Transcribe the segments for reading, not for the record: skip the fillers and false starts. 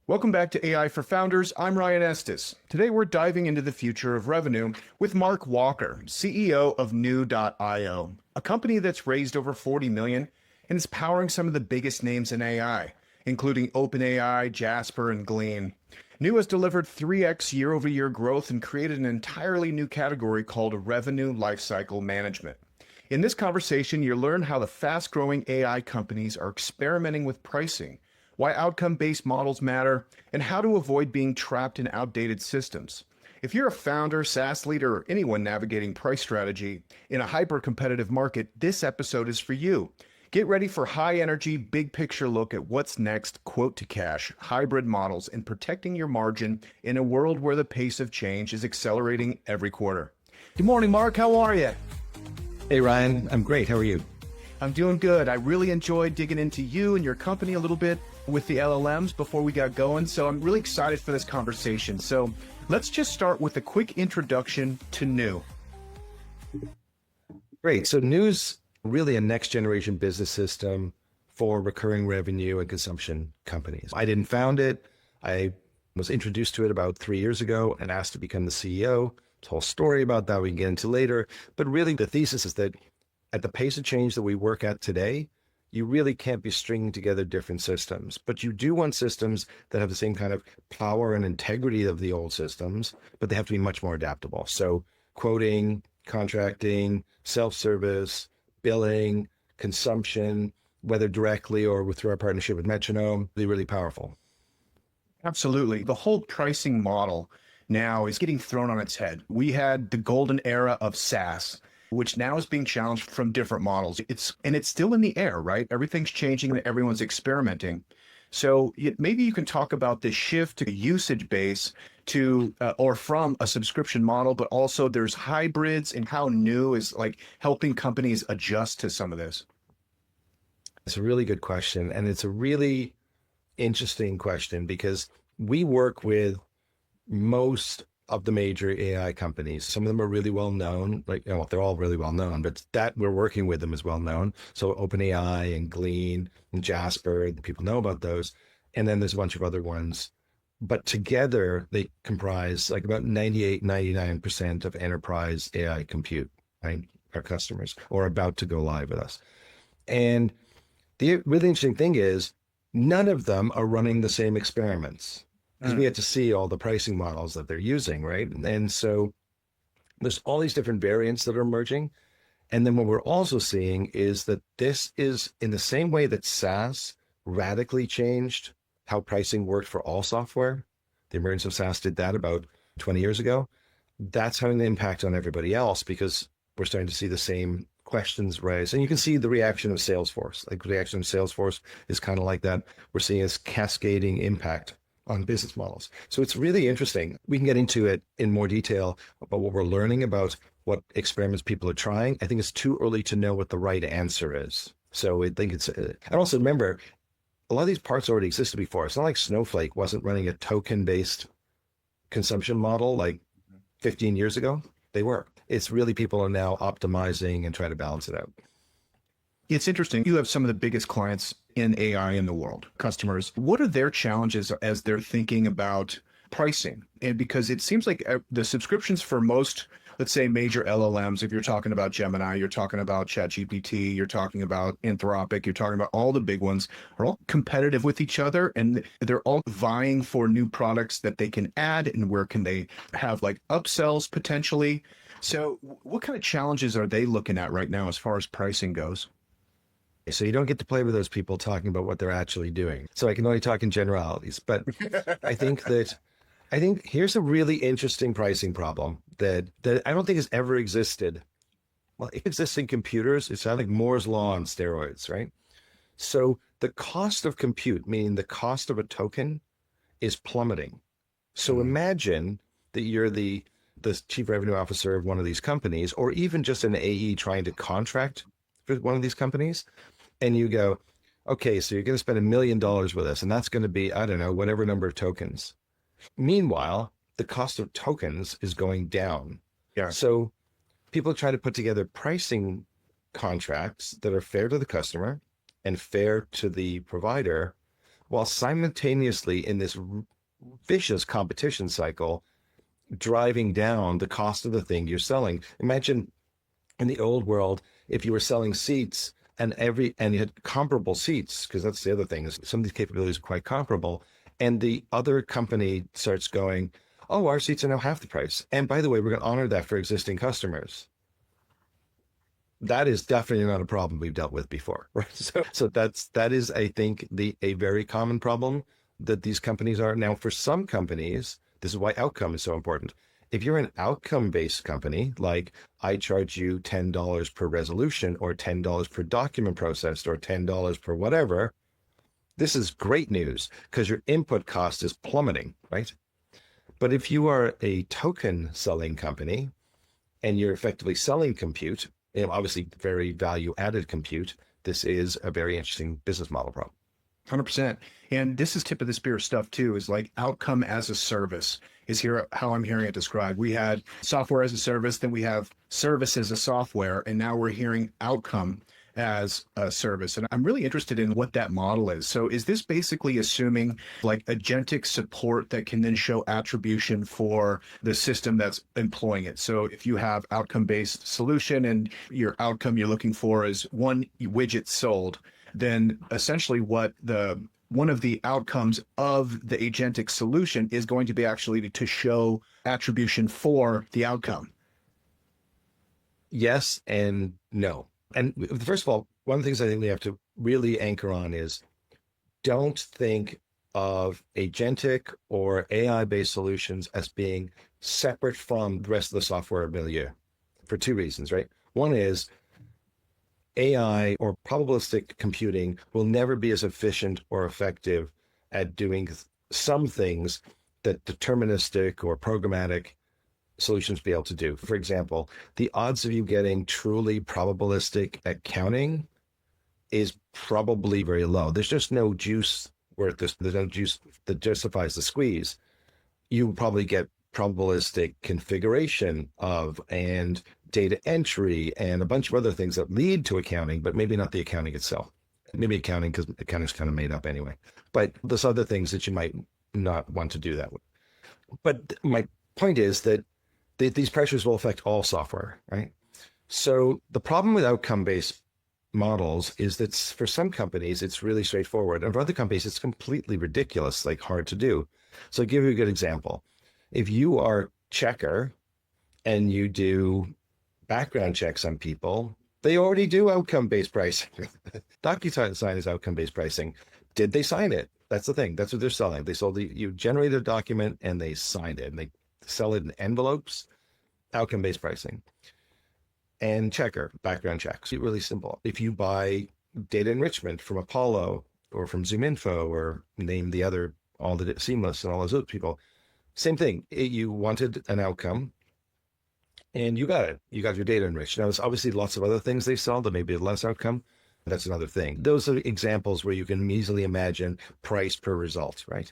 Welcome back to AI for Founders. I'm Ryan Estes. Today we're diving into the future of revenue with Mark Walker, CEO of New.io, a company that's raised over 40 million and is powering some of the biggest names in AI, including OpenAI, Jasper, and Glean. New has delivered 3x year-over-year growth and created an entirely new category called revenue lifecycle management. In this conversation, you'll learn how the fast-growing AI companies are experimenting with pricing, why outcome-based models matter, and how to avoid being trapped in outdated systems. If you're a founder, SaaS leader, or anyone navigating price strategy in a hyper-competitive market, this episode is for you. Get ready for high-energy, big-picture look at what's next, quote-to-cash, hybrid models, and protecting your margin in a world where the pace of change is accelerating every quarter. Good morning, Mark. How are you? Hey, Ryan. I'm great. How are you? I'm doing good. I really enjoyed digging into you and your company a little bit with the LLMs before we got going. So I'm really excited for this conversation. So let's just start with a quick introduction to New. Great. So New's really a next generation business system for recurring revenue and consumption companies. I didn't found it. I was introduced to it about 3 years ago and asked to become the CEO. There's a whole story about that we can get into later. But really the thesis is that at the pace of change that we work at today, you really can't be stringing together different systems, but you do want systems that have the same kind of power and integrity of the old systems, but they have to be much more adaptable. So quoting, contracting, self-service, billing, consumption, whether directly or through our partnership with Metronome, they're really powerful. Absolutely. The whole pricing model now is getting thrown on its head. We had the golden era of SaaS, which now is being challenged from different models. It's still in the air, right? Everything's changing and everyone's experimenting. So maybe you can talk about the shift to usage base to or from a subscription model, but also there's hybrids and how New is like helping companies adjust to some of this. It's a really good question. And it's a really interesting question because we work with most of the major AI companies. Some of them are really well known, they're all really well known, but that we're working with them is well known. So OpenAI and Glean and Jasper, people know about those. And then there's a bunch of other ones, but together they comprise like about 98, 99% of enterprise AI compute, right? Our customers or about to go live with us. And the really interesting thing is none of them are running the same experiments, because we get to see all the pricing models that they're using, right? And so there's all these different variants that are emerging. And then what we're also seeing is that this is in the same way that SaaS radically changed how pricing worked for all software. The emergence of SaaS did that about 20 years ago. That's having an impact on everybody else because we're starting to see the same questions raised. And you can see the reaction of Salesforce. Like the reaction of Salesforce is kind of like that. We're seeing this cascading impact on business models. So it's really interesting. We can get into it in more detail about what we're learning about what experiments people are trying. I think it's too early to know what the right answer is. So I think and also remember, a lot of these parts already existed before. It's not like Snowflake wasn't running a token-based consumption model like 15 years ago. They were. It's really people are now optimizing and trying to balance it out. It's interesting. You have some of the biggest clients in AI in the world, customers. What are their challenges as they're thinking about pricing? And because it seems like the subscriptions for most, let's say, major LLMs, if you're talking about Gemini, you're talking about ChatGPT, you're talking about Anthropic, you're talking about all the big ones, are all competitive with each other. And they're all vying for new products that they can add and where can they have like upsells potentially. So what kind of challenges are they looking at right now as far as pricing goes? So you don't get to play with those people talking about what they're actually doing. So I can only talk in generalities, but I think here's a really interesting pricing problem that I don't think has ever existed. Well, it exists in computers. It's like Moore's law on steroids, right? So the cost of compute, meaning the cost of a token, is plummeting. So imagine that you're the chief revenue officer of one of these companies, or even just an AE trying to contract for one of these companies. And you go, okay, so you're going to spend $1 million with us, and that's going to be, I don't know, whatever number of tokens. Meanwhile, the cost of tokens is going down. Yeah. So people try to put together pricing contracts that are fair to the customer and fair to the provider, while simultaneously in this vicious competition cycle, driving down the cost of the thing you're selling. Imagine in the old world, if you were selling seats and you had comparable seats, because that's the other thing, is some of these capabilities are quite comparable, and the other company starts going, oh, our seats are now half the price. And by the way, we're going to honor that for existing customers. That is definitely not a problem we've dealt with before, right? So that is, I think, a very common problem that these companies are. Now, for some companies, this is why outcome is so important. If you're an outcome-based company, like I charge you $10 per resolution or $10 per document processed or $10 per whatever, this is great news because your input cost is plummeting, right? But if you are a token selling company and you're effectively selling compute, obviously very value added compute, this is a very interesting business model problem. 100%. And this is tip of the spear stuff too, is like outcome as a service is here how I'm hearing it described. We had software as a service, then we have service as a software, and now we're hearing outcome as a service. And I'm really interested in what that model is. So is this basically assuming like agentic support that can then show attribution for the system that's employing it? So if you have outcome-based solution and your outcome you're looking for is one widget sold, then essentially what one of the outcomes of the agentic solution is going to be actually to show attribution for the outcome. Yes and no. And first of all, one of the things I think we have to really anchor on is don't think of agentic or AI-based solutions as being separate from the rest of the software milieu for two reasons, right? One is AI or probabilistic computing will never be as efficient or effective at doing some things that deterministic or programmatic solutions be able to do. For example, the odds of you getting truly probabilistic accounting is probably very low. There's just no juice worth this. There's no juice that justifies the squeeze. You probably get probabilistic configuration of and data entry and a bunch of other things that lead to accounting, but maybe not the accounting itself. Maybe accounting, because accounting's kind of made up anyway. But there's other things that you might not want to do that with. But my point is that these pressures will affect all software, right? So the problem with outcome-based models is that for some companies, it's really straightforward. And for other companies, it's completely ridiculous, like hard to do. So I'll give you a good example. If you are Checker and you do background checks on people, they already do outcome-based pricing. DocuSign is outcome-based pricing. Did they sign it? That's the thing. That's what they're selling. They sold you generated a document and they signed it, and they sell it in envelopes, outcome-based pricing. And Checker, background checks. It's really simple. If you buy data enrichment from Apollo or from ZoomInfo or name the other, all the Seamless and all those other people, same thing. You wanted an outcome and you got it. You got your data enriched. Now, there's obviously lots of other things they sell that may be less outcome. That's another thing. Those are examples where you can easily imagine price per result, right?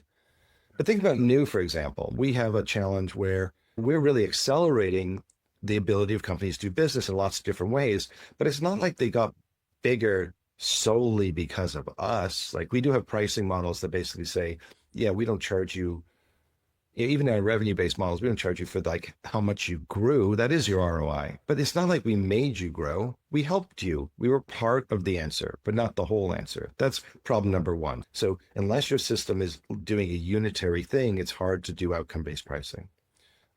But think about new, for example. We have a challenge where we're really accelerating the ability of companies to do business in lots of different ways, but it's not like they got bigger solely because of us. Like we do have pricing models that basically say, yeah, we don't charge you, even in our revenue-based models, we don't charge you for like how much you grew. That is your ROI. But it's not like we made you grow. We helped you. We were part of the answer, but not the whole answer. That's problem number one. So unless your system is doing a unitary thing, it's hard to do outcome-based pricing.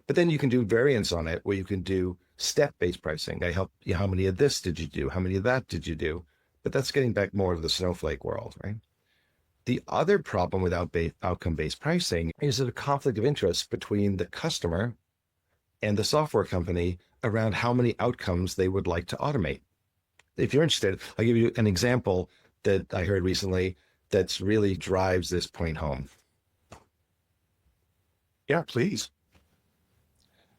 But then you can do variants on it where you can do step-based pricing. I help you. How many of this did you do? How many of that did you do? But that's getting back more to the snowflake world, right? The other problem with outcome-based pricing is that a conflict of interest between the customer and the software company around how many outcomes they would like to automate. If you're interested, I'll give you an example that I heard recently that really drives this point home. Yeah, please.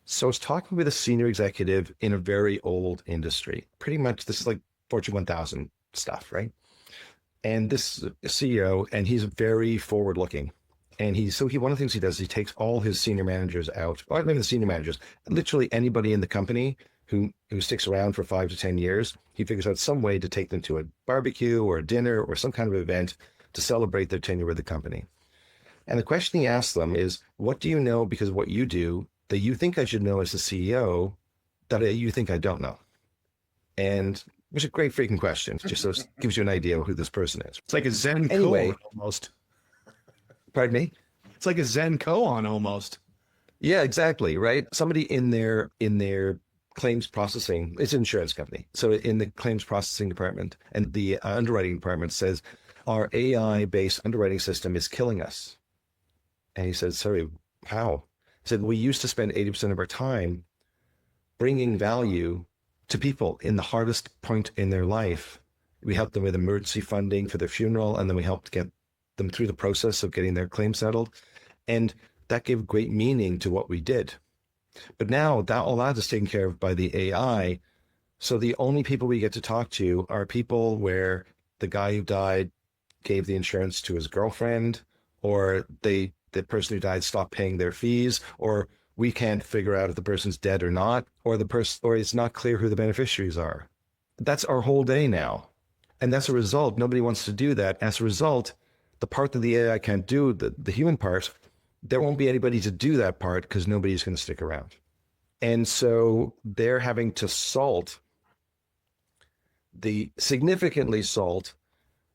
So I was talking with a senior executive in a very old industry. Pretty much this is like Fortune 1000 stuff, right? And this CEO, and he's very forward looking. And one of the things he does is he takes all his senior managers out, or not even the senior managers, literally anybody in the company who sticks around for 5 to 10 years, he figures out some way to take them to a barbecue or a dinner or some kind of event to celebrate their tenure with the company. And the question he asked them is, what do you know because of what you do that you think I should know as a CEO that you think I don't know? And it was a great freaking question. Just so it gives you an idea of who this person is. It's like a Zen Anyway, koan almost. Pardon me? It's like a Zen koan almost. Yeah, exactly. Right. Somebody in their claims processing, it's an insurance company. So in the claims processing department and the underwriting department says, our AI-based underwriting system is killing us. And he said, sorry, how? He said, we used to spend 80% of our time bringing value to people in the hardest point in their life. We helped them with emergency funding for their funeral, and then we helped get them through the process of getting their claim settled. And that gave great meaning to what we did. But now that all that is taken care of by the AI. So the only people we get to talk to are people where the guy who died gave the insurance to his girlfriend, or the person who died stopped paying their fees, or we can't figure out if the person's dead or not, or or it's not clear who the beneficiaries are. That's our whole day now. And as a result, nobody wants to do that. As a result, the part that the AI can't do, the human part, there won't be anybody to do that part because nobody's going to stick around. And so they're having to significantly salt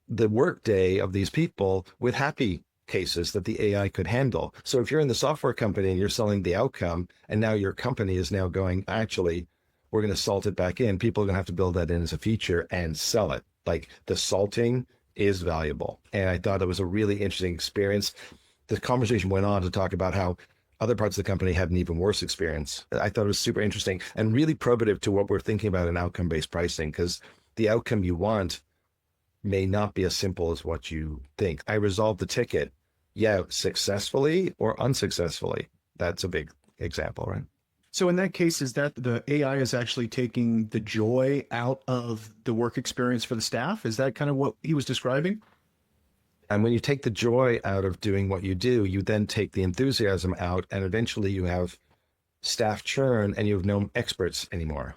the workday of these people with happy cases that the AI could handle. So if you're in the software company and you're selling the outcome, and now your company is now going, actually, we're going to salt it back in. People are going to have to build that in as a feature and sell it. Like, the salting is valuable. And I thought it was a really interesting experience. The conversation went on to talk about how other parts of the company had an even worse experience. I thought it was super interesting and really probative to what we're thinking about in outcome-based pricing, because the outcome you want may not be as simple as what you think. I resolved the ticket, yeah, successfully or unsuccessfully. That's a big example, right? So in that case, is that the AI is actually taking the joy out of the work experience for the staff? Is that kind of what he was describing? And when you take the joy out of doing what you do, you then take the enthusiasm out, and eventually you have staff churn and you have no experts anymore.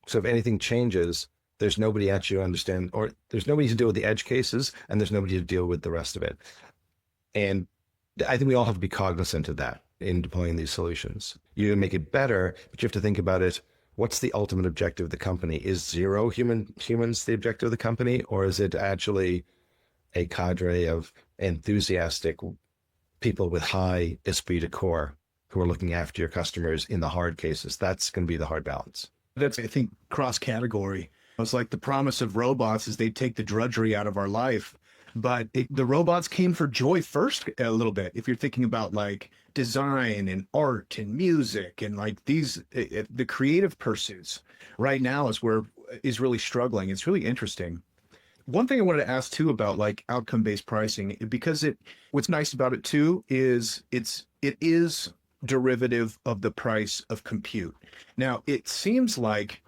So if anything changes, there's nobody actually to understand, or there's nobody to deal with the edge cases, and there's nobody to deal with the rest of it. And I think we all have to be cognizant of that in deploying these solutions. You can make it better, but you have to think about it. What's the ultimate objective of the company? Is zero humans the objective of the company, or is it actually a cadre of enthusiastic people with high esprit de corps who are looking after your customers in the hard cases? That's going to be the hard balance. That's, I think, cross-category. It's like the promise of robots is they take the drudgery out of our life. But the robots came for joy first a little bit. If you're thinking about like design and art and music and like the creative pursuits right now is really struggling. It's really interesting. One thing I wanted to ask too about like outcome-based pricing, because what's nice about it too is it is derivative of the price of compute. Now, it seems like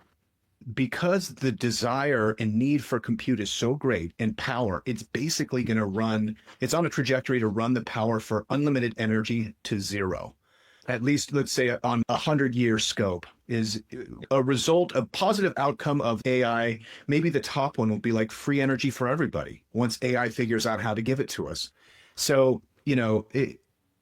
because the desire and need for compute is so great and power, it's basically going to it's on a trajectory to run the power for unlimited energy to zero. At least, let's say on a 100-year scope is a result, a positive outcome of AI. Maybe the top one will be like free energy for everybody once AI figures out how to give it to us. So, it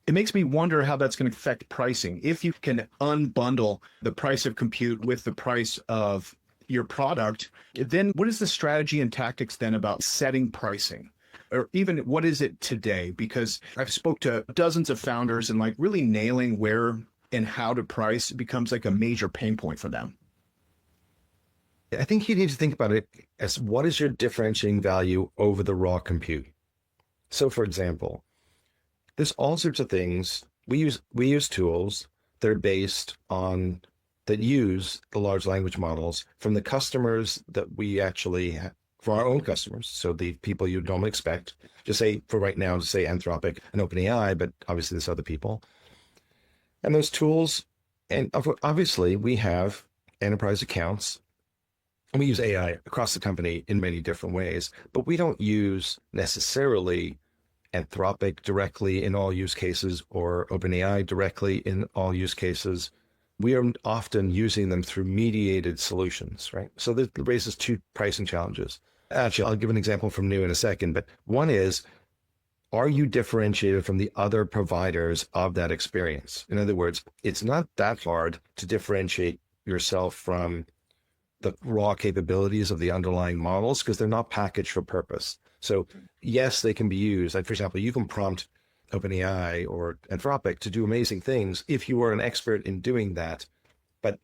makes me wonder how that's going to affect pricing. If you can unbundle the price of compute with the price of your product, then what is the strategy and tactics then about setting pricing? Or even what is it today? Because I've spoke to dozens of founders and like really nailing where and how to price becomes like a major pain point for them. I think you need to think about it as what is your differentiating value over the raw compute? So for example, there's all sorts of things. We use tools that are based on that use the large language models from the customers that we actually have, for our own customers. So the people you don't expect, just say for right now, to say Anthropic and OpenAI, but obviously there's other people. And those tools, and obviously we have enterprise accounts, and we use AI across the company in many different ways, but we don't use necessarily Anthropic directly in all use cases or OpenAI directly in all use cases. We are often using them through mediated solutions, right? So that raises two pricing challenges. Actually, I'll give an example from New in a second, but one is, are you differentiated from the other providers of that experience? In other words, it's not that hard to differentiate yourself from the raw capabilities of the underlying models because they're not packaged for purpose. So yes, they can be used. Like, for example, you can prompt OpenAI or Anthropic to do amazing things if you are an expert in doing that. But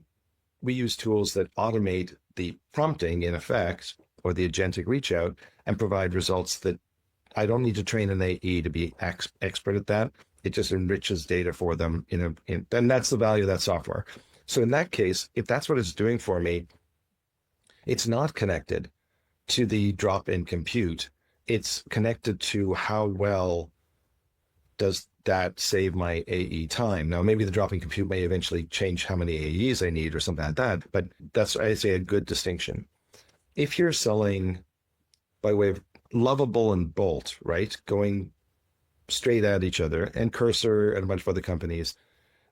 we use tools that automate the prompting in effect, or the agentic reach out, and provide results that I don't need to train an AE to be expert at that. It just enriches data for them and that's the value of that software. So in that case, if that's what it's doing for me, it's not connected to the drop-in compute. It's connected to how well does that save my AE time. Now, maybe the drop-in compute may eventually change how many AEs I need or something like that, but that's, I'd say, a good distinction. If you're selling by way of Lovable and Bolt, right, going straight at each other, and Cursor and a bunch of other companies,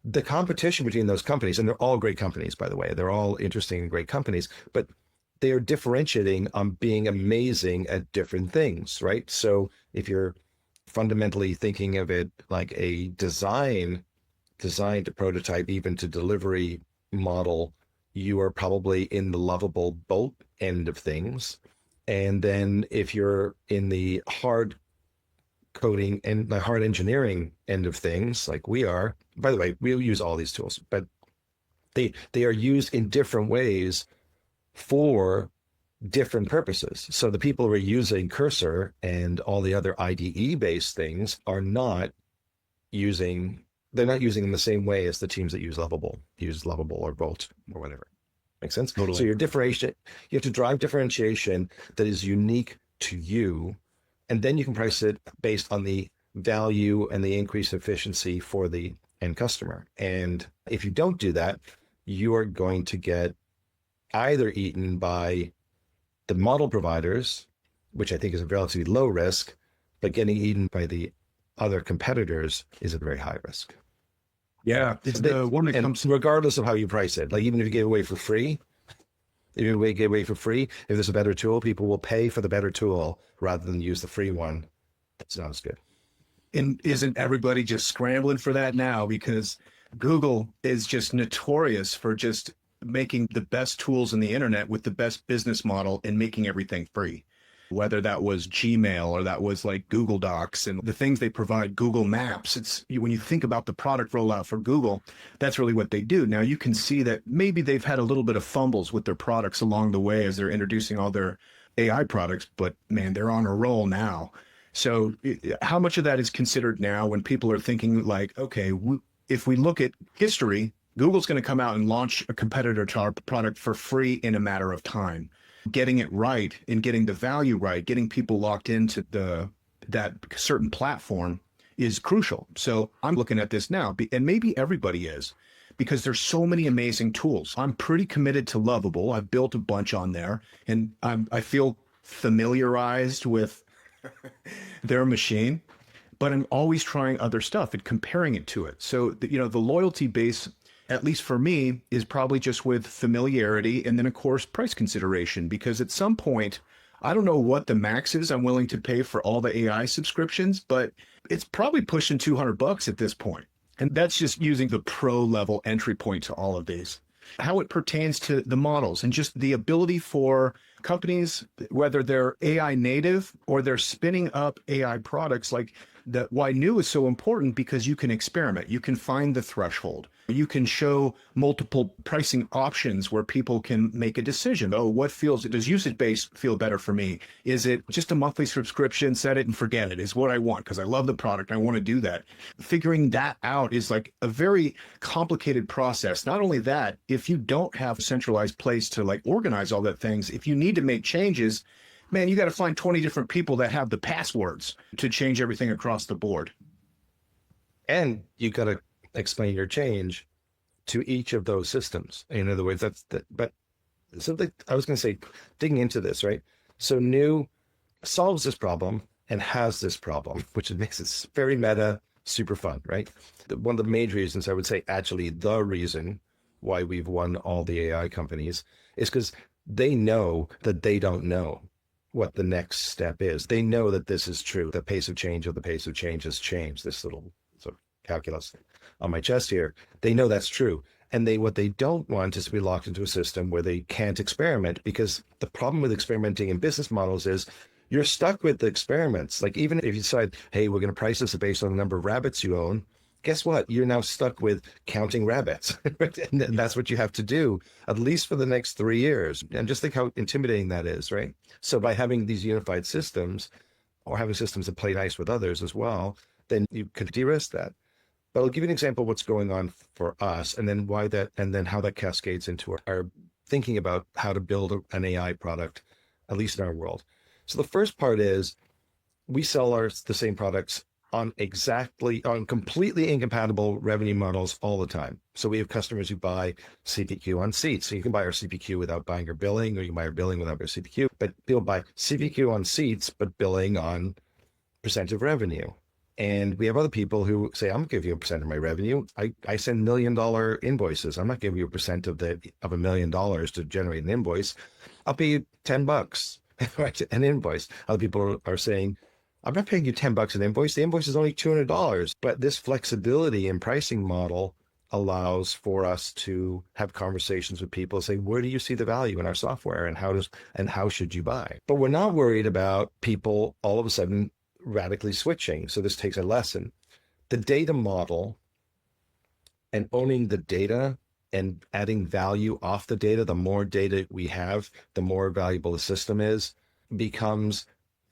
the competition between those companies, and they're all great companies, by the way, they're all interesting and great companies, but they are differentiating on being amazing at different things, right? So if you're fundamentally thinking of it like a design to prototype, even to delivery model, you are probably in the Lovable Bolt end of things. And then if you're in the hard coding and the hard engineering end of things, like we are, by the way, we'll use all these tools, but they are used in different ways for different purposes. So the people who are using Cursor and all the other IDE-based things are not using, they're not using in the same way as the teams that use Lovable or Bolt or whatever. Make sense? Totally. So you have to drive differentiation that is unique to you, and then you can price it based on the value and the increased efficiency for the end customer. And if you don't do that, you are going to get either eaten by the model providers, which I think is a relatively low risk, but getting eaten by the other competitors is a very high risk. Yeah, it's the one that comes regardless of how you price it. Like, even if you gave away for free, if there's a better tool, people will pay for the better tool rather than use the free one. It's not as good. And isn't everybody just scrambling for that now? Because Google is just notorious for just making the best tools in the internet with the best business model and making everything free. Whether that was Gmail or that was like Google Docs and the things they provide, Google Maps. It's when you think about the product rollout for Google, that's really what they do. Now you can see that maybe they've had a little bit of fumbles with their products along the way as they're introducing all their AI products, but man, they're on a roll now. So how much of that is considered now when people are thinking like, okay, if we look at history, Google's going to come out and launch a competitor to our product for free in a matter of time. Getting it right and getting the value right, getting people locked into that certain platform is crucial. So I'm looking at this now, and maybe everybody is, because there's so many amazing tools. I'm pretty committed to Lovable. I've built a bunch on there, and I feel familiarized with their machine, but I'm always trying other stuff and comparing it to it. So, the loyalty base, at least for me, is probably just with familiarity and then, of course, price consideration, because at some point, I don't know what the max is I'm willing to pay for all the AI subscriptions, but it's probably pushing $200 at this point. And that's just using the pro level entry point to all of these. How it pertains to the models and just the ability for companies, whether they're AI native or they're spinning up AI products, like that. Why new is so important, because you can experiment, you can find the threshold, you can show multiple pricing options where people can make a decision. Oh, does usage based feel better for me? Is it just a monthly subscription, set it and forget it, is what I want because I love the product, I want to do that. Figuring that out is like a very complicated process. Not only that, if you don't have a centralized place to like organize all that things, if you need to make changes, man, you got to find 20 different people that have the passwords to change everything across the board. And you got to explain your change to each of those systems. In other words, but something I was going to say, digging into this, right? So New solves this problem and has this problem, which makes it very meta, super fun, right? One of the major reasons, I would say, actually the reason why we've won all the AI companies is because they know that they don't know what the next step is. They know that this is true. The pace of change has changed. This little sort of calculus on my chest here. They know that's true. And what they don't want is to be locked into a system where they can't experiment, because the problem with experimenting in business models is you're stuck with the experiments. Like, even if you decide, hey, we're going to price this based on the number of rabbits you own, guess what? You're now stuck with counting rabbits. And that's what you have to do, at least for the next 3 years. And just think how intimidating that is, right? So by having these unified systems, or having systems that play nice with others as well, then you could de-risk that. But I'll give you an example of what's going on for us, and then how that cascades into our thinking about how to build an AI product, at least in our world. So the first part is we sell the same products on completely incompatible revenue models all the time. So we have customers who buy CPQ on seats. So you can buy our CPQ without buying our billing, or you can buy our billing without our CPQ. But people buy CPQ on seats, but billing on percent of revenue. And we have other people who say, I'm giving you a percent of my revenue. I send $1 million invoices. I'm not giving you a percent of $1 million to generate an invoice. I'll pay you $10, right? An invoice. Other people are saying, I'm not paying you $10 an invoice. The invoice is only $200. But this flexibility in pricing model allows for us to have conversations with people, say, where do you see the value in our software, and how should you buy? But we're not worried about people all of a sudden radically switching. So this takes a lesson. The data model and owning the data and adding value off the data, the more data we have, the more valuable the system is, becomes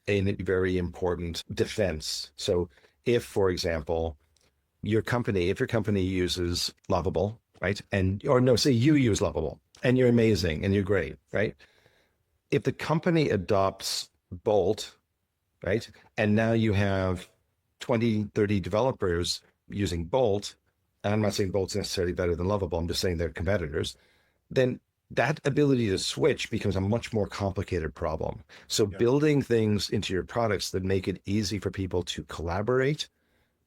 a very important defense. So if, for example, your company uses Lovable, right? Say you use Lovable and you're amazing and you're great, right? If the company adopts Bolt, right, and now you have 20, 30 developers using Bolt, and I'm not saying Bolt's necessarily better than Lovable, I'm just saying they're competitors, then that ability to switch becomes a much more complicated problem. So building things into your products that make it easy for people to collaborate,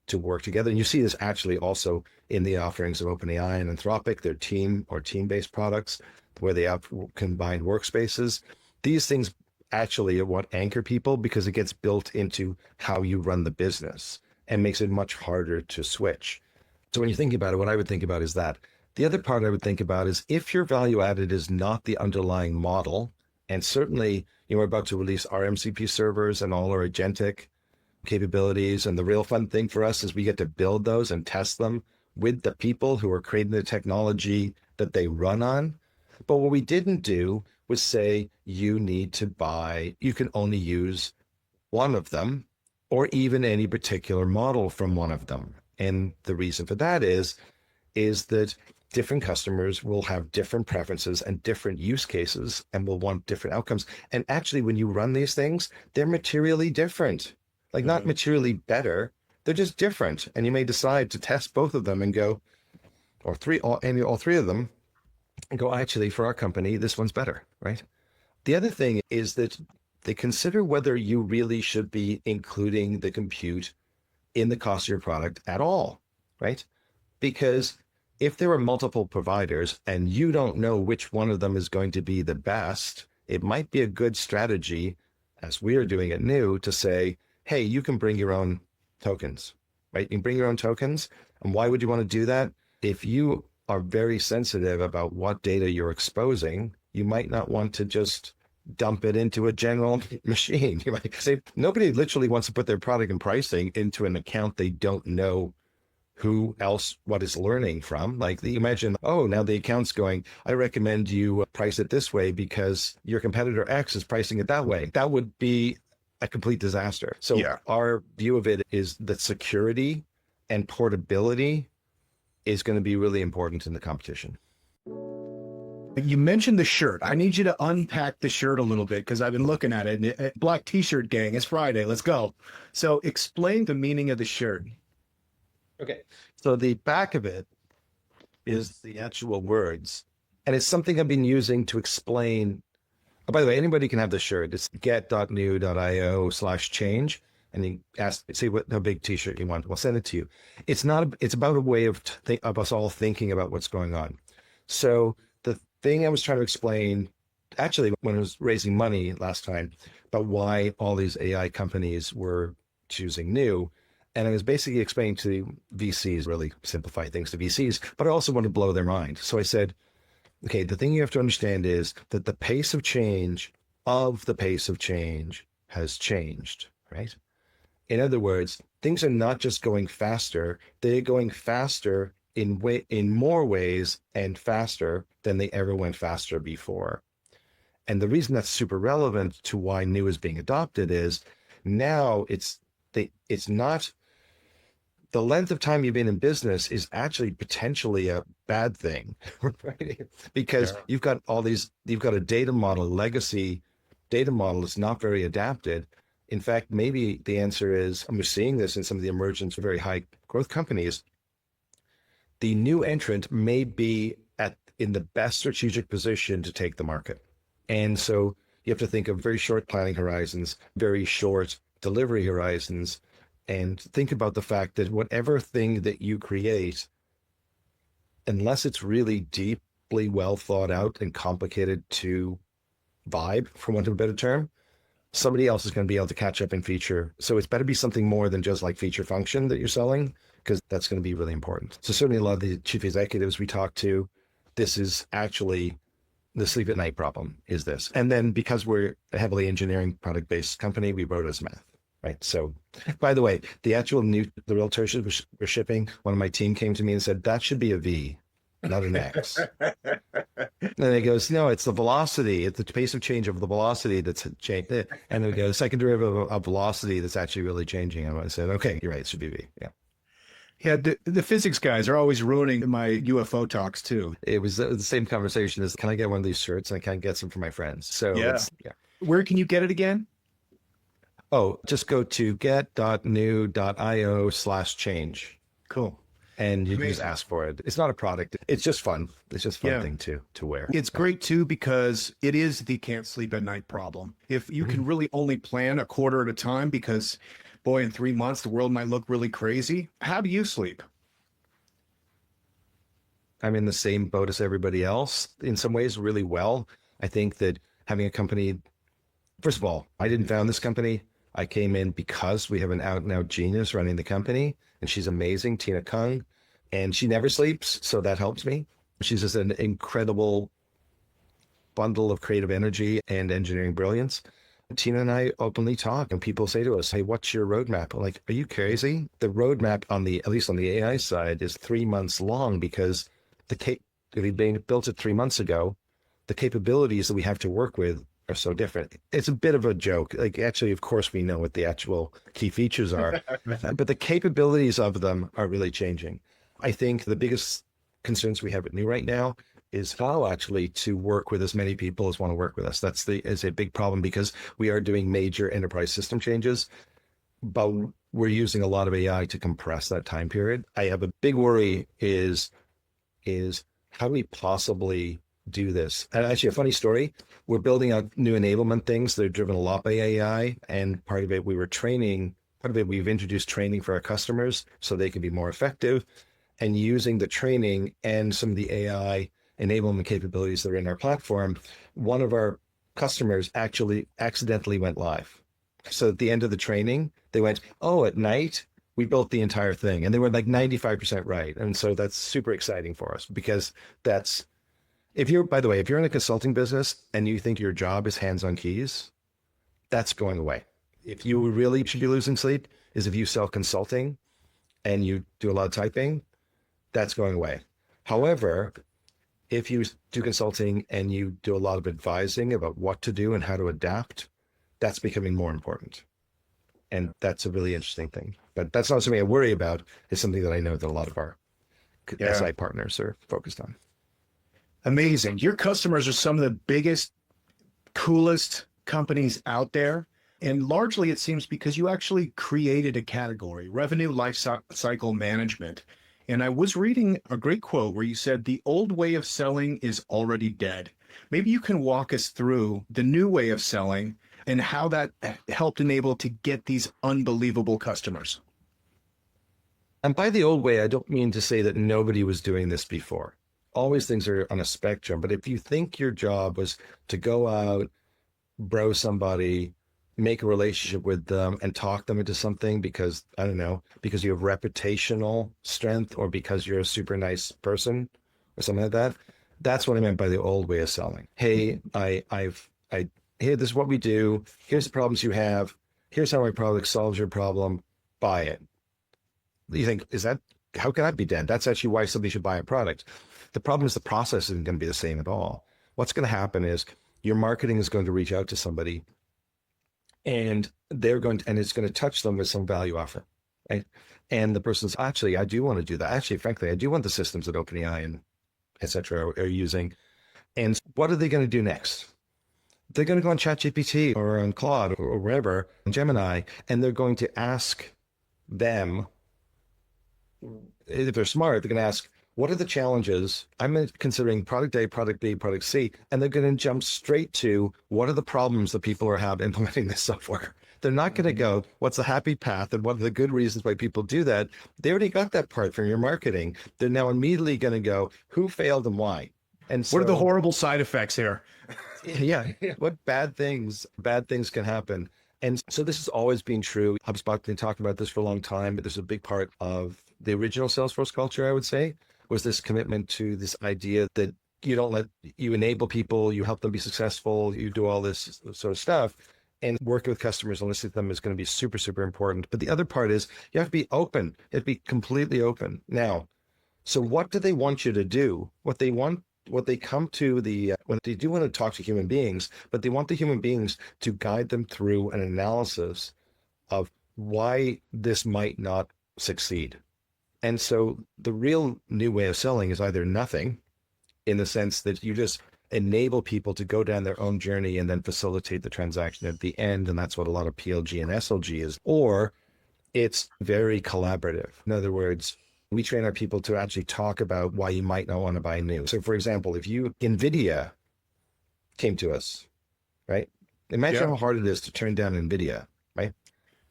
to work together. And you see this actually also in the offerings of OpenAI and Anthropic, their team-based products, where they have combined workspaces. These things actually are what anchor people, because it gets built into how you run the business and makes it much harder to switch. So when you think about it, what I would think about is that. The other part I would think about is if your value added is not the underlying model, and certainly we're about to release our MCP servers and all our agentic capabilities, and the real fun thing for us is we get to build those and test them with the people who are creating the technology that they run on. But what we didn't do was say, you can only use one of them, or even any particular model from one of them. And the reason for that is that different customers will have different preferences and different use cases and will want different outcomes. And actually, when you run these things, they're materially different, like not materially better, they're just different. And you may decide to test both of them and go, all three of them, and go, actually, for our company, this one's better, right? The other thing is that they consider whether you really should be including the compute in the cost of your product at all, right? Because if there are multiple providers and you don't know which one of them is going to be the best, it might be a good strategy, as we are doing at New, to say, hey, you can bring your own tokens, right? You can bring your own tokens. And why would you want to do that? If you are very sensitive about what data you're exposing, you might not want to just dump it into a general machine. You might say, nobody literally wants to put their product and pricing into an account they don't know what is learning from. Like, imagine, now the account's going, I recommend you price it this way because your competitor X is pricing it that way. That would be a complete disaster. So our view of it is that security and portability is going to be really important in the competition. You mentioned the shirt. I need you to unpack the shirt a little bit, because I've been looking at it. Black t-shirt gang, it's Friday, let's go. So explain the meaning of the shirt. Okay, so the back of it is the actual words, and it's something I've been using to explain. Oh, by the way, anybody can have the shirt. It's get.new.io/change, and you say how big t-shirt you want. We'll send it to you. It's about a way of us all thinking about what's going on. So the thing I was trying to explain actually when I was raising money last time about why all these AI companies were choosing New. And I was basically explaining to VCs, really simplify things to VCs, but I also want to blow their mind. So I said, okay, the thing you have to understand is that the pace of change has changed, right? In other words, things are not just going faster, they're going faster in more ways and faster than they ever went faster before. And the reason that's super relevant to why New is being adopted is now it's not the length of time you've been in business is actually potentially a bad thing, right? Because you've got a data model, legacy data model that's not very adapted. In fact, maybe the answer is, and we're seeing this in some of the emergence of very high growth companies, the new entrant may be in the best strategic position to take the market. And so you have to think of very short planning horizons, very short delivery horizons, and think about the fact that whatever thing that you create, unless it's really deeply well thought out and complicated to vibe, for want of a better term, somebody else is going to be able to catch up in feature. So it's better be something more than just like feature function that you're selling, because that's going to be really important. So certainly a lot of the chief executives we talk to, this is actually the sleep at night problem is this. And then because we're a heavily engineering product-based company, we wrote as math, right? So by the way, the real tertiary we're shipping, one of my team came to me and said, that should be a V, not an X. And then he goes, no, it's the velocity. It's the pace of change of the velocity that's changed. And then we go, second derivative of velocity that's actually really changing. And I said, okay, you're right. It should be V. Yeah. Yeah, the physics guys are always ruining my UFO talks too. It was the same conversation as, can I get one of these shirts? And I can't get some for my friends. So yeah. Where can you get it again? Oh, just go to get.new.io/change. Cool. And you can just ask for it. It's not a product. It's just fun. It's just a fun thing to wear. It's great too, because it is the can't sleep at night problem. If you can really only plan a quarter at a time, because boy, in 3 months, the world might look really crazy. How do you sleep? I'm in the same boat as everybody else in some ways really well. I think that having a company, first of all, I didn't found this company. I came in because we have an out and out genius running the company, and she's amazing, Tina Kung, and she never sleeps. So that helps me. She's just an incredible bundle of creative energy and engineering brilliance. Tina and I openly talk, and people say to us, hey, what's your roadmap? I'm like, are you crazy? The roadmap at least on the AI side is 3 months long, because if we built it 3 months ago, the capabilities that we have to work with are so different. It's a bit of a joke. Like, actually, of course, we know what the actual key features are, but the capabilities of them are really changing. I think the biggest concerns we have at New right now is how actually to work with as many people as want to work with us. Is a big problem, because we are doing major enterprise system changes, but we're using a lot of AI to compress that time period. I have a big worry is how do we possibly do this? And actually, a funny story, we're building out new enablement things that are driven a lot by AI, and part of it we've introduced training for our customers so they can be more effective, and using the training and some of the AI enablement capabilities that are in our platform. One of our customers actually accidentally went live. So at the end of the training, they went, oh, at night, we built the entire thing. And they were like 95% right. And so that's super exciting for us, because by the way, if you're in a consulting business and you think your job is hands-on keys, that's going away. If you really should be losing sleep is if you sell consulting and you do a lot of typing, that's going away. However, if you do consulting and you do a lot of advising about what to do and how to adapt, that's becoming more important. And that's a really interesting thing. But that's not something I worry about. It's something that I know that a lot of our SI partners are focused on. Amazing. Your customers are some of the biggest, coolest companies out there. And largely, it seems because you actually created a category, revenue lifecycle management. And I was reading a great quote where you said, the old way of selling is already dead. Maybe you can walk us through the new way of selling and how that helped enable to get these unbelievable customers. And by the old way, I don't mean to say that nobody was doing this before. always things are on a spectrum. But if you think your job was to go out, bro somebody, make a relationship with them and talk them into something because, I don't know, because you have reputational strength or because you're a super nice person or something like that. That's what I meant by the old way of selling. Hey, hey, this is what we do. Here's the problems you have. Here's how my product solves your problem. Buy it. You think, how can that be done? That's actually why somebody should buy a product. The problem is the process isn't going to be the same at all. What's going to happen is your marketing is going to reach out to somebody and it's going to touch them with some value offer, right? And the person's actually, I do want to do that. Actually, frankly, I do want the systems that OpenAI and et cetera are using. And what are they going to do next? They're going to go on ChatGPT or on Claude or wherever, Gemini, and they're going to ask them, if they're smart, they're going to ask, what are the challenges? I'm considering product A, product B, product C, and they're going to jump straight to what are the problems that people are having implementing this software. They're not going to go, what's the happy path and what are the good reasons why people do that? They already got that part from your marketing. They're now immediately going to go, who failed and why? And so, what are the horrible side effects here? Yeah, what bad things can happen. And so this has always been true. HubSpot been talking about this for a long time, but there's a big part of the original Salesforce culture, I would say, was this commitment to this idea that you enable people, you help them be successful, you do all this sort of stuff. And working with customers and listening to them is going to be super, super important. But the other part is you have to be open. You have to be completely open. Now, so what do they want you to do? What they come to when they do want to talk to human beings, but they want the human beings to guide them through an analysis of why this might not succeed. And so the real new way of selling is either nothing, in the sense that you just enable people to go down their own journey and then facilitate the transaction at the end. And that's what a lot of PLG and SLG is, or it's very collaborative. In other words, we train our people to actually talk about why you might not want to buy new. So for example, if NVIDIA came to us, right? Imagine how hard it is to turn down NVIDIA, right?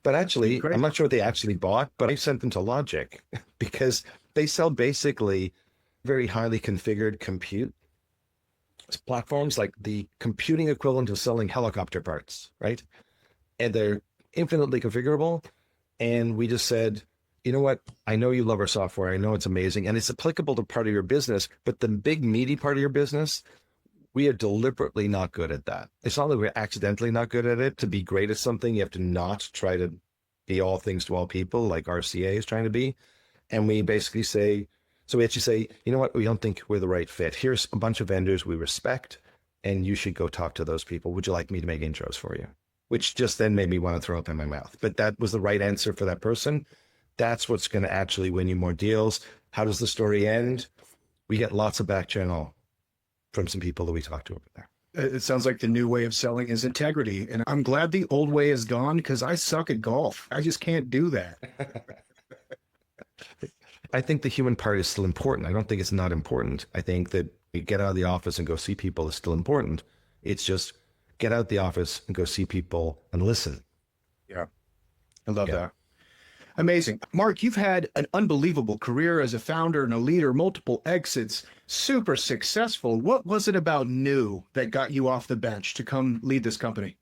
But actually, I'm not sure what they actually bought, but I sent them to Logic because they sell basically very highly configured compute platforms, like the computing equivalent of selling helicopter parts, right? And they're infinitely configurable. And we just said, you know what? I know you love our software. I know it's amazing and it's applicable to part of your business, but the big meaty part of your business, we are deliberately not good at that. It's not that we're accidentally not good at it. To be great at something, you have to not try to be all things to all people like RCA is trying to be. And we basically say, so we actually say, you know what? We don't think we're the right fit. Here's a bunch of vendors we respect, and you should go talk to those people. Would you like me to make intros for you? Which just then made me want to throw up in my mouth. But that was the right answer for that person. That's what's going to actually win you more deals. How does the story end? We get lots of back channel from some people that we talk to over there. It sounds like the new way of selling is integrity. And I'm glad the old way is gone because I suck at golf. I just can't do that. I think the human part is still important. I don't think it's not important. I think that you get out of the office and go see people is still important. It's just get out the office and go see people and listen. Yeah. I love that. Amazing. Mark, you've had an unbelievable career as a founder and a leader, multiple exits, super successful. What was it about new that got you off the bench to come lead this company?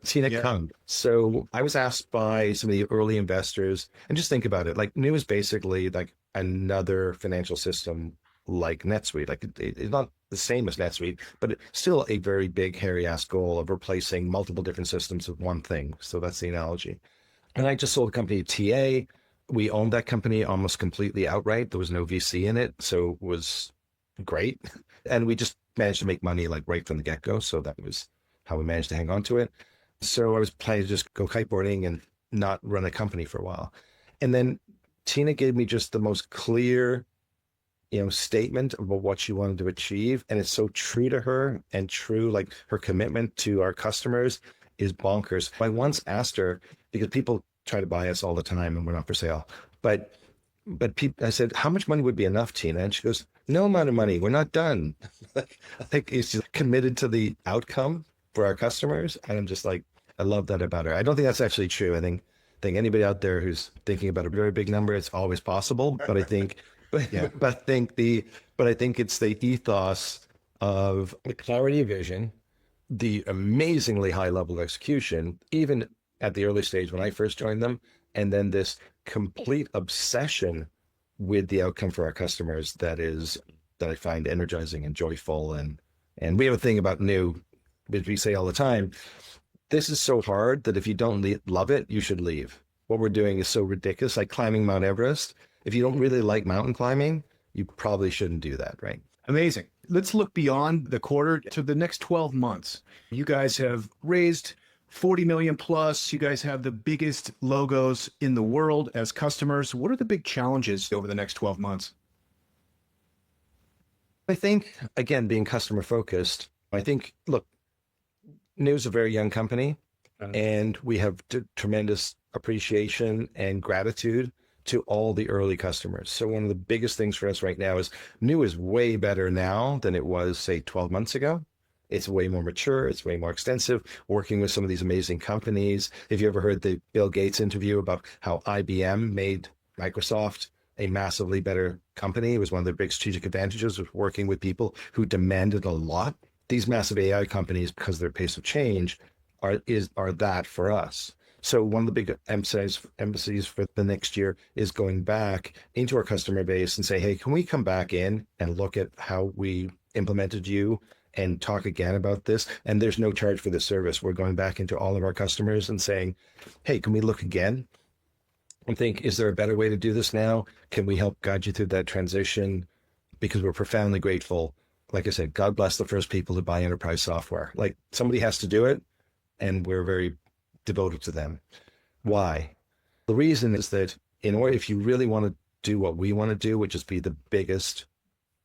Tina Kung. So I was asked by some of the early investors, and just think about it, like New is basically like another financial system like NetSuite. Like it's not the same as NetSuite, but it's still a very big, hairy ass goal of replacing multiple different systems with one thing. So that's the analogy. And I just sold a company to TA. We owned that company almost completely outright. There was no VC in it. So it was great. And we just managed to make money like right from the get-go. So that was how we managed to hang on to it. So I was planning to just go kiteboarding and not run a company for a while. And then Tina gave me just the most clear, statement about what she wanted to achieve. And it's so true to her and true, like her commitment to our customers is bonkers. I once asked her, because people try to buy us all the time and we're not for sale, but I said, how much money would be enough, Tina? And she goes, no amount of money. We're not done. I think she's committed to the outcome for our customers. And I'm just like, I love that about her. I don't think that's actually true. I think anybody out there who's thinking about a very big number, it's always possible. But I think Yeah. But I think it's the ethos of the clarity of vision, the amazingly high level of execution, even at the early stage when I first joined them, and then this complete obsession with the outcome for our customers that I find energizing and joyful. And we have a thing about new, which we say all the time. This is so hard that if you don't love it, you should leave. What we're doing is so ridiculous, like climbing Mount Everest. If you don't really like mountain climbing, you probably shouldn't do that, right? Amazing. Let's look beyond the quarter to the next 12 months. You guys have raised 40 million plus. You guys have the biggest logos in the world as customers. What are the big challenges over the next 12 months? I think, again, being customer focused, I think, look, New is a very young company, and we have tremendous appreciation and gratitude to all the early customers. So one of the biggest things for us right now is New is way better now than it was, say, 12 months ago. It's way more mature. It's way more extensive, working with some of these amazing companies. Have you ever heard the Bill Gates interview about how IBM made Microsoft a massively better company? It was one of their big strategic advantages of working with people who demanded a lot. These massive AI companies, because of their pace of change, are that for us. So one of the big emphases for the next year is going back into our customer base and say, hey, can we come back in and look at how we implemented you and talk again about this? And there's no charge for the service. We're going back into all of our customers and saying, hey, can we look again and think, is there a better way to do this now? Can we help guide you through that transition? Because we're profoundly grateful. Like I said, God bless the first people to buy enterprise software. Like, somebody has to do it, and we're very devoted to them. Why? The reason is that if you really want to do what we want to do, which is be the biggest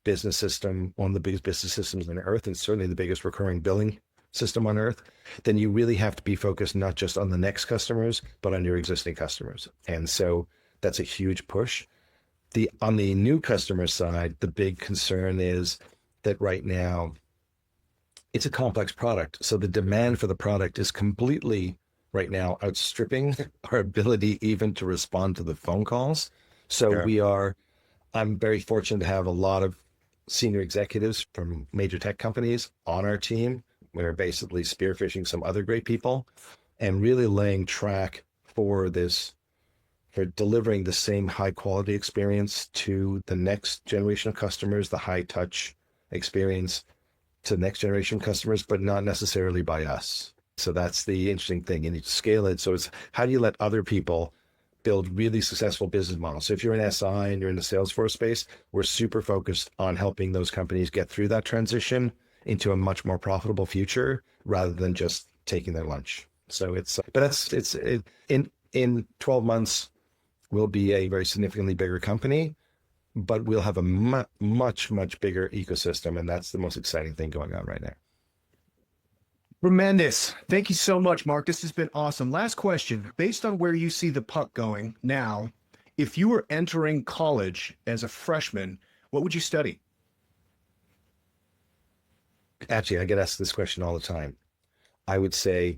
business system, one of the biggest business systems on earth, and certainly the biggest recurring billing system on earth, then you really have to be focused not just on the next customers, but on your existing customers. And so that's a huge push. On the new customer side, the big concern is that right now it's a complex product. So the demand for the product is completely right now outstripping our ability even to respond to the phone calls. So I'm very fortunate to have a lot of senior executives from major tech companies on our team. We're basically spearfishing some other great people and really laying track for delivering the same high quality experience to the next generation of customers, the high touch experience to the next generation of customers, but not necessarily by us. So that's the interesting thing. You need to scale it. So it's how do you let other people build really successful business models? So if you're an SI and you're in the Salesforce space, we're super focused on helping those companies get through that transition into a much more profitable future rather than just taking their lunch. So in 12 months, we'll be a very significantly bigger company, but we'll have a much, much bigger ecosystem. And that's the most exciting thing going on right now. Tremendous. Thank you so much, Mark. This has been awesome. Last question. Based on where you see the puck going now, if you were entering college as a freshman, what would you study? Actually, I get asked this question all the time. I would say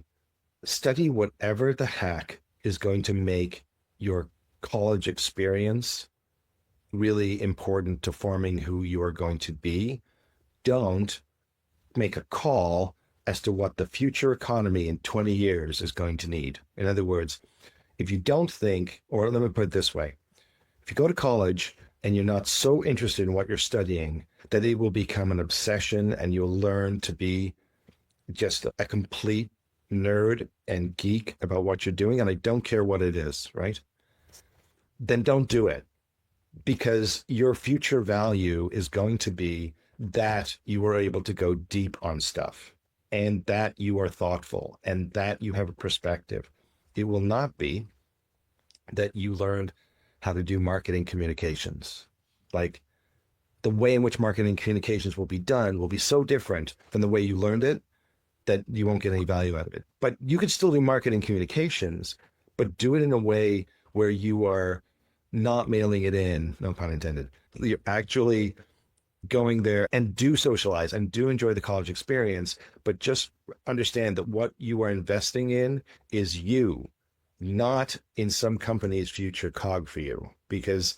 study whatever the heck is going to make your college experience really important to forming who you are going to be. Don't make a call as to what the future economy in 20 years is going to need. In other words, if you don't think, or let me put it this way, if you go to college and you're not so interested in what you're studying that it will become an obsession and you'll learn to be just a complete nerd and geek about what you're doing, and I don't care what it is, right? Then don't do it, because your future value is going to be that you are able to go deep on stuff and that you are thoughtful and that you have a perspective. It will not be that you learned how to do marketing communications. Like, the way in which marketing communications will be done will be so different from the way you learned it that you won't get any value out of it. But you could still do marketing communications, but do it in a way where you are not mailing it in, no pun intended. You're actually going there and do socialize and do enjoy the college experience, but just understand that what you are investing in is you, not in some company's future cog for you, because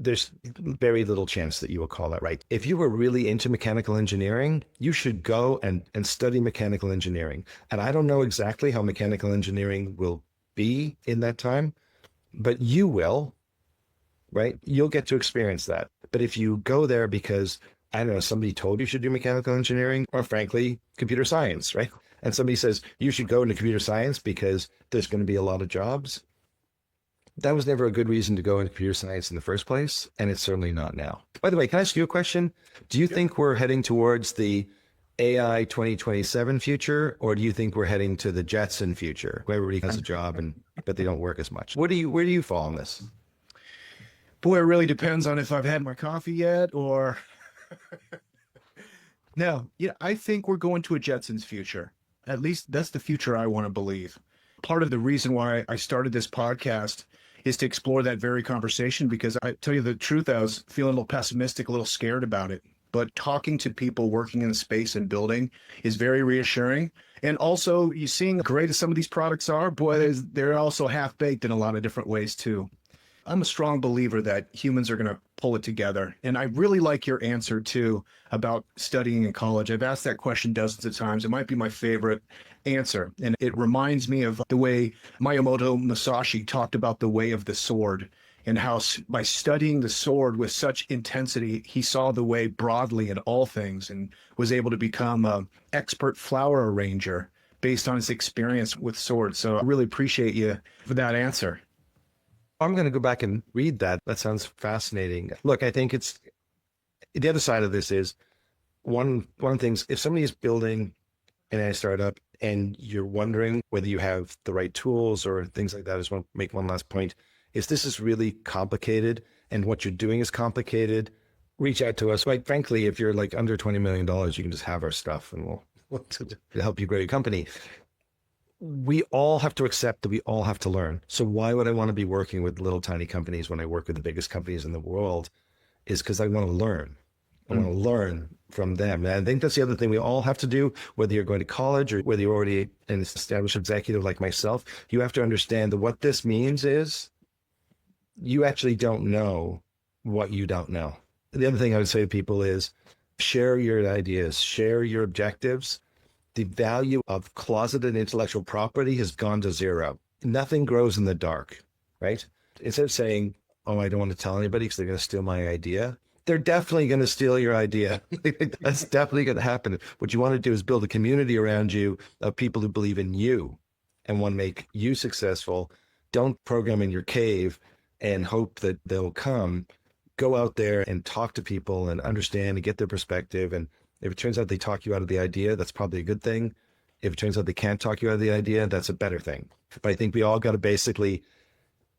there's very little chance that you will call that right. If you were really into mechanical engineering, you should go and study mechanical engineering. And I don't know exactly how mechanical engineering will be in that time, but you will, right? You'll get to experience that. But if you go there because, I don't know, somebody told you should do mechanical engineering, or frankly, computer science, right? And somebody says you should go into computer science because there's going to be a lot of jobs. That was never a good reason to go into computer science in the first place, and it's certainly not now. By the way, can I ask you a question? Do you think we're heading towards the AI 2027 future, or do you think we're heading to the Jetson future, where everybody has a job but they don't work as much? Where do you fall on this? Boy, it really depends on if I've had my coffee yet or... No, I think we're going to a Jetsons future. At least that's the future I want to believe. Part of the reason why I started this podcast is to explore that very conversation, because I tell you the truth, I was feeling a little pessimistic, a little scared about it. But talking to people working in the space and building is very reassuring. And also, you seeing how great as some of these products are, boy, they're also half-baked in a lot of different ways too. I'm a strong believer that humans are going to pull it together. And I really like your answer too about studying in college. I've asked that question dozens of times. It might be my favorite answer. And it reminds me of the way Miyamoto Musashi talked about the way of the sword, and how by studying the sword with such intensity, he saw the way broadly in all things and was able to become an expert flower arranger based on his experience with swords. So I really appreciate you for that answer. I'm going to go back and read that. That sounds fascinating. Look, I think it's the other side of this is one of the things, if somebody is building an AI startup and you're wondering whether you have the right tools or things like that, I just want to make one last point, is this is really complicated and what you're doing is complicated. Reach out to us. Like, frankly, if you're like under $20 million, you can just have our stuff and we'll help you grow your company. We all have to accept that we all have to learn. So why would I want to be working with little tiny companies when I work with the biggest companies in the world? Is because I want to learn. I want to learn from them. And I think that's the other thing we all have to do, whether you're going to college or whether you're already an established executive like myself. You have to understand that what this means is you actually don't know what you don't know. The other thing I would say to people is share your ideas, share your objectives. The value of closeted intellectual property has gone to zero. Nothing grows in the dark, right? Instead of saying, oh, I don't want to tell anybody because they're going to steal my idea, they're definitely going to steal your idea. That's definitely going to happen. What you want to do is build a community around you of people who believe in you and want to make you successful. Don't program in your cave and hope that they'll come. Go out there and talk to people and understand and get their perspective. And if it turns out they talk you out of the idea, that's probably a good thing. If it turns out they can't talk you out of the idea, that's a better thing. But I think we all got to basically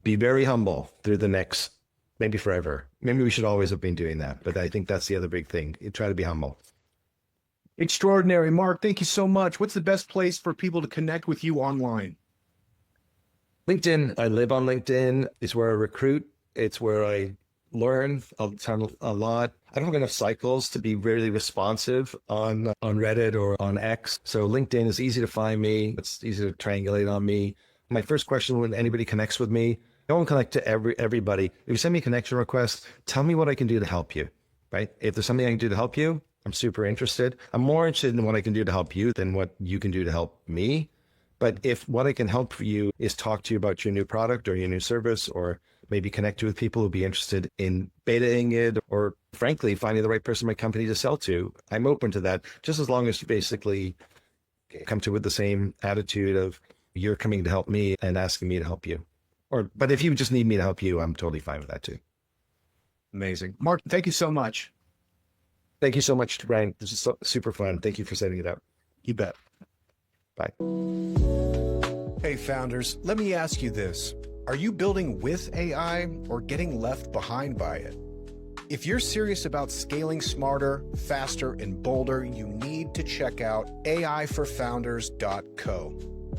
be very humble through the next, maybe forever. Maybe we should always have been doing that. But I think that's the other big thing. You try to be humble. Extraordinary. Mark, thank you so much. What's the best place for people to connect with you online? LinkedIn. I live on LinkedIn. It's where I recruit. It's where I learn a lot. I don't have enough cycles to be really responsive on Reddit or on X. So LinkedIn is easy to find me. It's easy to triangulate on me. My first question when anybody connects with me, I won't connect to everybody. If you send me a connection request, tell me what I can do to help you, right? If there's something I can do to help you, I'm super interested. I'm more interested in what I can do to help you than what you can do to help me. But if what I can help for you is talk to you about your new product or your new service, or maybe connect you with people who'll be interested in betaing it, or frankly, finding the right person in my company to sell to, I'm open to that, just as long as you basically come to with the same attitude of you're coming to help me and asking me to help you. But if you just need me to help you, I'm totally fine with that too. Amazing. Mark, thank you so much. Thank you so much, Ryan. This is super fun. Thank you for setting it up. You bet. Bye. Hey, founders, let me ask you this. Are you building with AI or getting left behind by it? If you're serious about scaling smarter, faster, and bolder, you need to check out aiforfounders.co.